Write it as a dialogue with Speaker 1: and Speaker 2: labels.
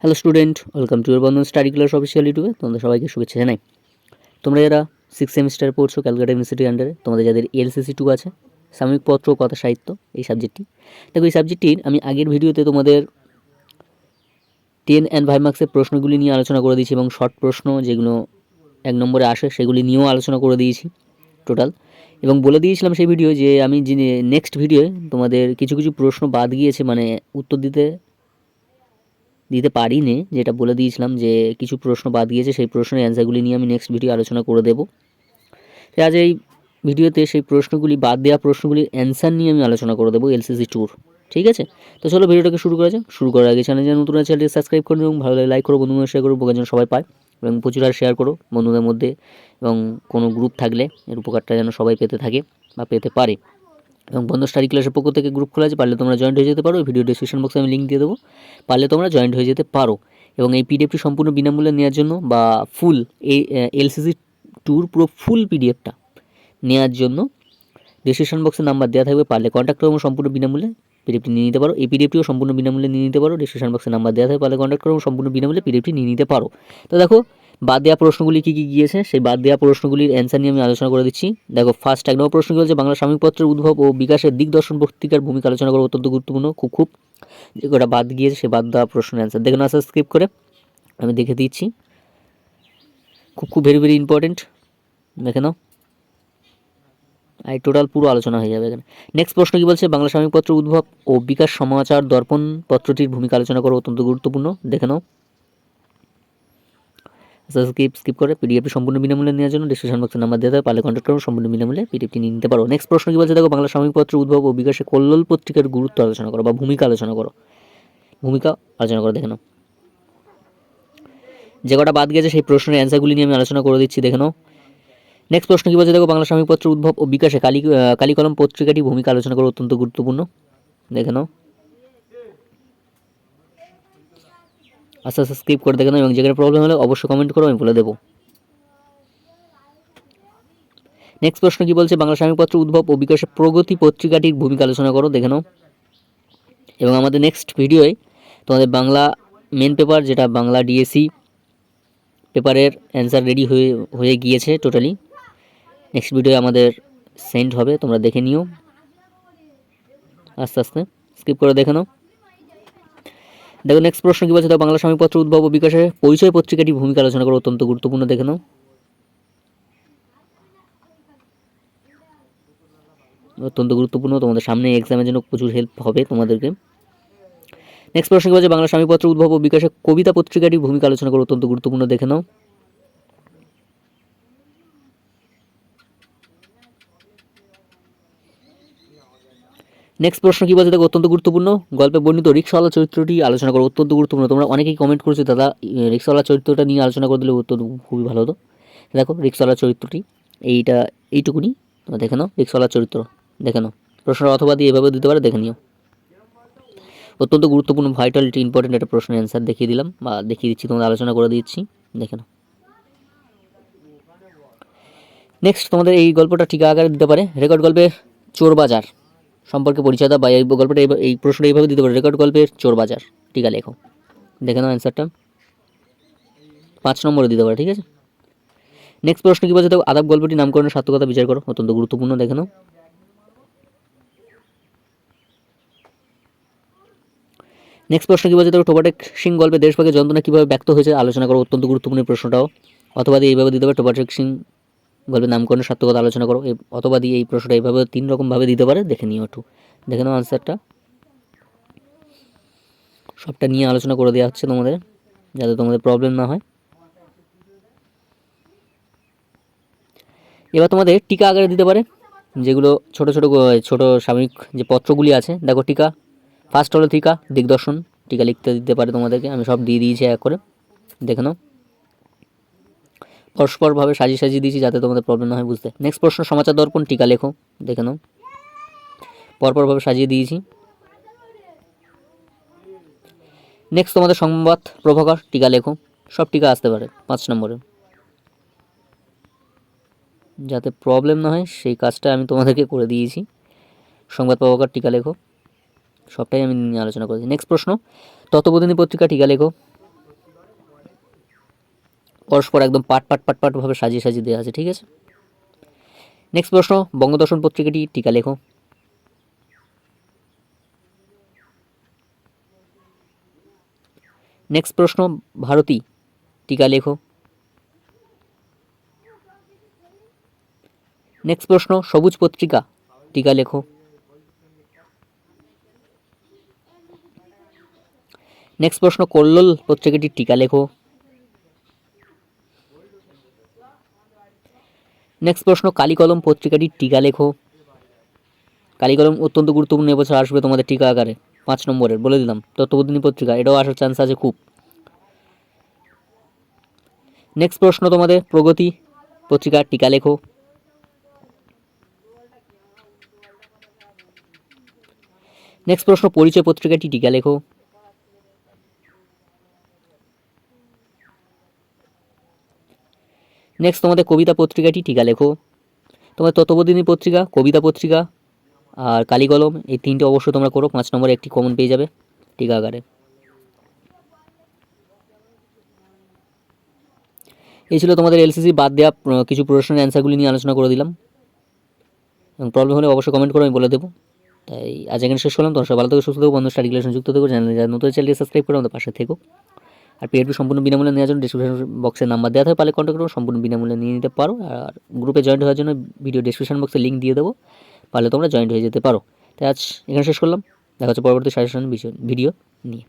Speaker 1: Hello student, welcome to your Bandhan study class official ইউটিউবে তোমাদের সবাইকে শুভেচ্ছা জানাই। তোমরা যারা 6 সেমিস্টার পড়ছো ক্যালকাটা ইউনিভার্সিটির আন্ডারে, তোমাদের যাদের এলসিসি 2 আছে, সাময়িক পত্র ও কথা সাহিত্য, এই সাবজেক্টটি, দেখো এই সাবজেক্টটির আমি আগের ভিডিওতে তোমাদের 10 অ্যান্ড 5 মার্কসের প্রশ্নগুলি নিয়ে আলোচনা করে দিয়েছি এবং শর্ট প্রশ্ন যেগুলো 1 নম্বরে আসে সেগুলি নিয়েও আলোচনা করে দিয়েছি টোটাল। এবং বলে দিয়েছিলাম সেই ভিডিও যে আমি যে নেক্সট ভিডিওয়ে তোমাদের কিছু কিছু প্রশ্ন বাদ গিয়েছে, মানে উত্তর দিতে পারিনি, যেটা বলে দিয়েছিলাম যে কিছু প্রশ্ন বাদ গিয়েছে, সেই প্রশ্নের অ্যান্সারগুলি নিয়ে আমি নেক্সট ভিডিও আলোচনা করে দেবো। আজ এই ভিডিওতে সেই প্রশ্নগুলি, বাদ দেওয়া প্রশ্নগুলির অ্যান্সার নিয়ে আমি আলোচনা করে দেবো এলসিসি 2। ঠিক আছে, তো চলো ভিডিওটাকে শুরু করা যাক। শুরু করার আগে চ্যানেল যারা নতুন আছে চ্যানেলটি সাবস্ক্রাইব করো এবং ভালো লাগে লাইক করো, বন্ধুদের শেয়ার করো, উপকার যেন সবাই পায়, এবং প্রচুর আর শেয়ার করো বন্ধুদের মধ্যে, এবং কোনো গ্রুপ থাকলে এর উপকারটা যেন সবাই পেতে থাকে বা পেতে পারে। এবং বন্ধু স্টাডি ক্লাসের পক্ষ থেকে গ্রুপ খোলা আছে, পারলে তোমরা জয়েন্ট হয়ে যেতে পারো। ভিডিও ডিসক্রিপশন বক্সে আমি লিঙ্ক দিয়ে দেবো, পারলে তোমরা জয়েন্ট হয়ে যেতে পারো। এবং এই পিডিএফটি সম্পূর্ণ বিনামূল্যে নেওয়ার জন্য, বা ফুল এই এলসিসি 2 পুরো ফুল পিডিএফটা নেওয়ার জন্য ডিসক্রিপশন বক্সে নাম্বার দেওয়া থাকবে, পারলে কন্ট্যাক্ট করো, সম্পূর্ণ বিনামূল্যে পিডিএফটি নিয়ে নিতে পারো। এই পিডিএফটিও সম্পূর্ণ বিনামূল্যে নিয়ে নিতে পারো, ডিসক্রিপশন বক্সে নাম্বার দেওয়া থাকবে, পারলে কন্ট্যাক্ট করো, সম্পূর্ণ বিনামূল্যে পিডিএফটি নিয়ে নিতে পারো। তো দেখো বাদ দেওয়া প্রশ্নগুলি কী কী গিয়েছে, সেই বাদ দেওয়া প্রশ্নগুলির অ্যান্সার নিয়ে আমি আলোচনা করে দিচ্ছি। দেখো ফার্স্ট 1 নম্বর প্রশ্ন কী বলছে, বাংলা সাময়িক পত্রের উদ্ভব ও বিকাশের দিকদর্শন পত্রিকার ভূমিকা আলোচনা করা অত্যন্ত গুরুত্বপূর্ণ। খুব যে কটা বাদ গিয়েছে সেই বাদ দেওয়া প্রশ্নের অ্যান্সার দেখে নাও, স্কিপ করে আমি দেখে দিচ্ছি। খুব ভেরি ভেরি ইম্পর্টেন্ট, দেখে নাও, এই টোটাল পুরো আলোচনা হয়ে যাবে এখানে। নেক্সট প্রশ্ন কী বলছে, বাংলা সাময়িক পত্র উদ্ভব ও বিকাশ সমাচার দর্পণ পত্রটির ভূমিকা আলোচনা করা অত্যন্ত গুরুত্বপূর্ণ, দেখে নাও। স্কিপ করে পিডিএফটি সম্পূর্ণ বিনামূল্যে নেওয়ার জন্য ডিসক্রিপশন বক্সে নাম্বার দেওয়া হবে, পারলে কন্ট্যাক্ট করুন, সম্পূর্ণ বিনামূল্যে পিডিএফটি নিয়ে নিতে পারো। নেক্সট প্রশ্ন কী বলছে, দেখো বাংলা সাময়িক পত্র উদ্ভব ও বিকাশে কল্লোল পত্রিকার গুরুত্ব আলোচনা করো বা ভূমিকা আলোচনা করো, দেখে নাও। যে কটা বাদ গেছে সেই প্রশ্নের অ্যান্সারগুলি নিয়ে আমি আলোচনা করে দিচ্ছি, দেখে নাও। নেক্সট প্রশ্ন কী বলছে, দেখো বাংলা সাময়িক পত্র উদ্ভব ও বিকাশে কালিকলম পত্রিকাটি ভূমিকা আলোচনা করা অত্যন্ত গুরুত্বপূর্ণ, দেখে নাও। আস্তে আস্তে স্কিপ করে দেখে নাও, এবং যেখানে প্রবলেম হলে অবশ্যই কমেন্ট করো, আমি বলে দেবো। নেক্সট প্রশ্ন কী বলছে, বাংলা সাময়িক পত্র উদ্ভব ও বিকাশে প্রগতি পত্রিকাটির ভূমিকা আলোচনা করো, দেখে নাও। এবং আমাদের নেক্সট ভিডিওয়ে তোমাদের বাংলা মেন পেপার, যেটা বাংলা ডিএসসি পেপারের অ্যান্সার রেডি হয়ে গিয়েছে টোটালি, নেক্সট ভিডিও আমাদের সেন্ড হবে, তোমরা দেখে নিও আস্তে আস্তে, স্কিপ করে দেখে নাও। দেখো নেক্সট প্রশ্ন কী বলছে, বাংলা সাময়িক পত্র উদ্ভব ও বিকাশে পরিচয় পত্রিকাটির ভূমিকা আলোচনা করা অত্যন্ত গুরুত্বপূর্ণ, দেখে নাও। অত্যন্ত গুরুত্বপূর্ণ, তোমাদের সামনে এক্সামের জন্য প্রচুর হেল্প হবে তোমাদেরকে। নেক্সট প্রশ্ন কী বলছে, বাংলা সাময়িক পত্র উদ্ভব ও বিকাশে কবিতা পত্রিকাটির ভূমিকা আলোচনা করা অত্যন্ত গুরুত্বপূর্ণ, দেখে নাও। নেক্সট প্রশ্ন কী বলছে, দেখো অত্যন্ত গুরুত্বপূর্ণ, গল্পে বর্ণিত রিক্সাওয়ালা চরিত্রটি আলোচনা করো, অত্যন্ত গুরুত্বপূর্ণ। তোমরা অনেকেই কমেন্ট করেছো দাদা রিক্সাওয়ালা চরিত্রটা নিয়ে আলোচনা করে দিলে অত্যন্ত খুবই ভালো হতো। দেখো রিক্সাওয়ালা চরিত্রটি এইটুকুনি, তোমরা দেখে নাও, রিক্সাওয়ালা চরিত্র দেখে নাও। প্রশ্নের অথবা দিয়ে এভাবে দিতে পারে, দেখে নিও। অত্যন্ত গুরুত্বপূর্ণ, ভাইটালিটি ইম্পর্টেন্ট একটা প্রশ্নের অ্যান্সার দেখিয়ে দিলাম বা দেখিয়ে দিচ্ছি, তোমাদের আলোচনা করে দিচ্ছি, দেখে নাও। নেক্সট তোমাদের এই গল্পটা টিকা আকারে দিতে পারে, রেকর্ড গল্পে চোর বাজার সম্পর্কে পরিচয় দাও, বা এই গল্পটা এই প্রশ্নটা এইভাবে দিতে পারে, রেকর্ড গল্পের চোর বাজার টিকা লেখো, দেখে নাও অ্যান্সারটা 5 নম্বরে দিতে পারে, ঠিক আছে। নেক্সট প্রশ্ন কী বলছে, দেখো আদাব গল্পটি নামকরণের সার্থকতা বিচার করো, অত্যন্ত গুরুত্বপূর্ণ, দেখে নাও। নেক্সট প্রশ্ন কী বলছে, দেখো টোপাটেক সিং গল্পে দেশভাগের যন্ত্রণা কীভাবে ব্যক্ত হয়েছে আলোচনা করো, অত্যন্ত গুরুত্বপূর্ণ প্রশ্নটাও। অথবা দিয়ে এইভাবে দিতে পারে, টোপাটেক সিং গল্পের নামকরণের সার্থকতা আলোচনা করো, অথবা দিয়ে এই প্রশ্নটা এইভাবে 3 রকমভাবে দিতে পারে, দেখে নিও একটু, দেখে নাও আনসারটা। সবটা নিয়ে আলোচনা করে দেওয়া হচ্ছে তোমাদের, যাতে তোমাদের প্রবলেম না হয়। এবার তোমাদের টিকা আকারে দিতে পারে, যেগুলো ছোট ছোট সাময়িক যে পত্রগুলি আছে, দেখো টিকা ফার্স্ট হলো টিকা দিগদর্শন, টিকা লিখতে দিতে পারে তোমাদেরকে, আমি সব দিয়ে দিয়েছি এক করে, দেখে নাও। পরস্পরভাবে সাজিয়ে দিয়েছি যাতে তোমাদের প্রবলেম না হয় বুঝতে। নেক্সট প্রশ্ন, সমাচার দর্পণ টিকা লেখো, দেখে নাও, পরপরভাবে সাজিয়ে দিয়েছি। নেক্সট তোমাদের সংবাদ প্রভাকর টিকা লেখো, সব টিকা আসতে পারে 5 নম্বরে, যাতে প্রবলেম না হয় সেই কাজটা আমি তোমাদেরকে করে দিয়েছি। সংবাদ প্রভাকর টিকা লেখো, সবটাই আমি নিয়ে আলোচনা করেছি। নেক্সট প্রশ্ন, তত্ত্ববোধিনী পত্রিকা টিকা লেখো, পরস্পর একদম পাটভাবে সাজিয়ে সাজিয়ে দেওয়া আছে, ঠিক আছে। নেক্সট প্রশ্ন, বঙ্গদর্শন পত্রিকাটি টিকা লেখো। নেক্সট প্রশ্ন, ভারতী টিকা লেখো। নেক্সট প্রশ্ন, সবুজ পত্রিকা টিকা লেখো। নেক্সট প্রশ্ন, কল্লোল পত্রিকাটি টিকা লেখো। নেক্সট প্রশ্ন, কালিকলম পত্রিকাটি টিকা লেখো। কালিকলম অত্যন্ত গুরুত্বপূর্ণ, এবছর আসবে তোমাদের টিকা আকারে 5 নম্বরের, বলে দিলাম। তত্ত্ববোধিনী পত্রিকা, এটাও আসার চান্স আছে খুব। নেক্সট প্রশ্ন তোমাদের, প্রগতি পত্রিকা টিকা লেখো। নেক্সট প্রশ্ন, পরিচয় পত্রিকাটি টিকা লেখো। নেক্সট তোমাদের কবিতা পত্রিকাটি টিকা লেখো। তোমাদের তত্ত্ববোধিনী পত্রিকা, কবিতা পত্রিকা আর কালিকলম, এই 3টে অবশ্যই তোমরা করো। 5 নম্বরে একটি কমন পেয়ে যাবে টিকা আকারে। এই ছিল তোমাদের এলসিসি বাদ দেওয়া কিছু প্রশ্নের অ্যান্সারগুলি নিয়ে আলোচনা করে দিলাম, এবং প্রবলেম হলে অবশ্যই কমেন্ট করো, আমি বলে দেবো। তাই আজ এখানে শেষ করলাম। তোমার সবাই ভালো থেকো, সুস্থ থেকো, বন্ধু স্টাডি ক্লাসে যুক্ত থেকো। চ্যানেলে যারা নতুন, চ্যানেলটি সাবস্ক্রাইব করে আমাদের পাশে থেকো। আর পিএইচপি সম্পূর্ণ বিনামূল্যে নেওয়ার জন্য ডিসক্রিপশন বক্সে নাম্বার দেওয়া থাকে, পারলে কন্ট্যাক্ট করো, সম্পূর্ণ বিনামূল্যে নিয়ে নিতে পারো। আর গ্রুপে জয়েন্ট হওয়ার জন্য ভিডিও ডিসক্রিপশন বক্সে লিঙ্ক দিয়ে দেবো, পারলে তোমরা জয়েন্ট হয়ে যেতে পারো। তাই আজ এখানে শেষ করলাম, দেখা হচ্ছে পরবর্তী সাজেশন ভিডিও নিয়ে।